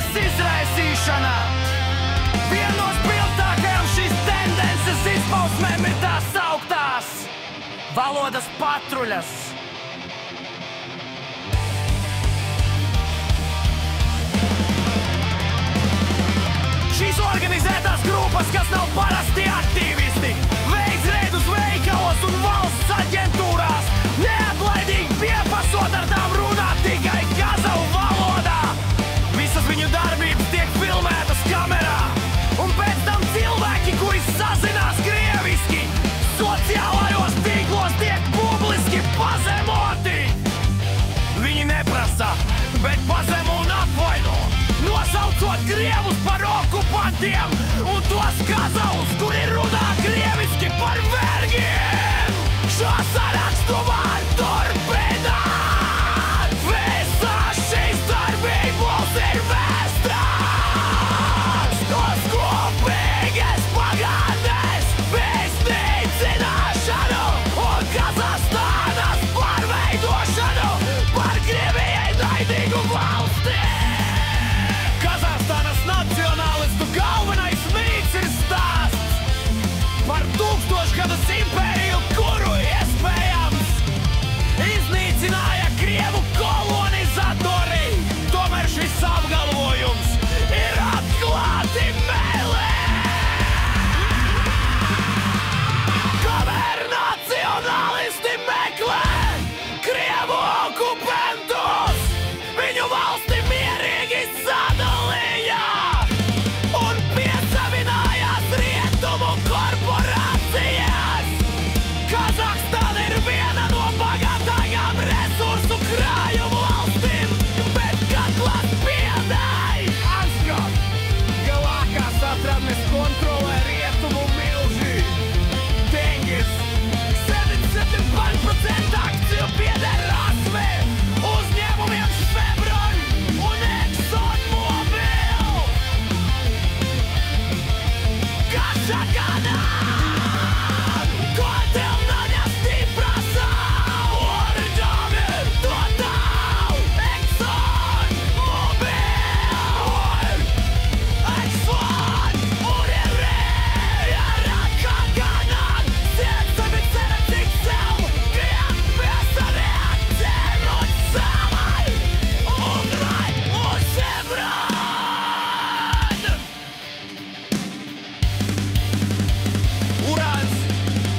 varas izraisīšana. Viena no spilgtākajām šīs tendences izpausmēm ir tās sauktās valodas patruļas. Šīs organizētās grupas, kas nav parasti aktīvisti, veids reidus veikalos un valsts aģentūrās, neatlaidīgi piepasot ar tām runāt tikai kazavu valodā. Visas viņu darbības tiek filmētas kamerā, un pēc tam cilvēki, kuri sazinās krieviski, sociālajos tīklos tiek publiski pazemoti. Viņi neprasa, bet pazemo un apvaino, nosaucot krievus par okupantiem un tos kazavus, kuri runā krieviski par vergiem. Šo sarakstu var turpināt. Visas šīs darbības ir vēstās tos kopīgas pagātnes, iznīcināšanu un Kazahstānas pārveidošanu par Krievijai naidīgu valsti. Kazahstānas nacionālistu galvenais mīts ir stāsts par tūkstošgadus impēriju, kuru iespējams iznīcināja Krievu kolonizatori. Tomēr šis apgalvojums ir atklāti melē. Kamēr nacionālisti meklē Krievu okupantus, viņu valsti mierīgi sadalīja un piesavinājās rietumu korporācijas. Kazahstāna ir viena no bagātākām resursu krājumu valstīm, bet katlas piedai. Aizskat, galākās atradnes kontrolē rietumu milži. Tengis 77% akciju pieder ASV uzņēmumiem Chevron un ExxonMobil. Kašakana!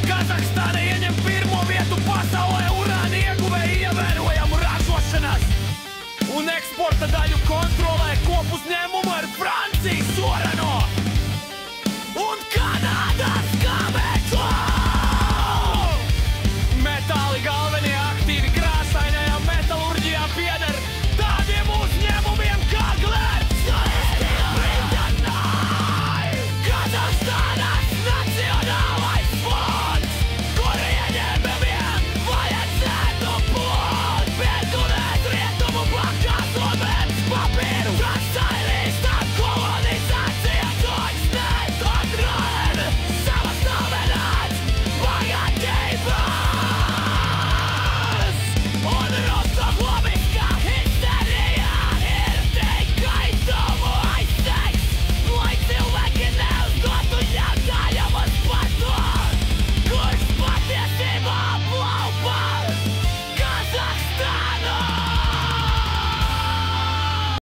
Kazahstāna ieņem pirmo vietu pasaulē urāna ieguvēja ievērojamu ražošanas un eksporta daļu kontrolē kopuzņēmumu ar Francijas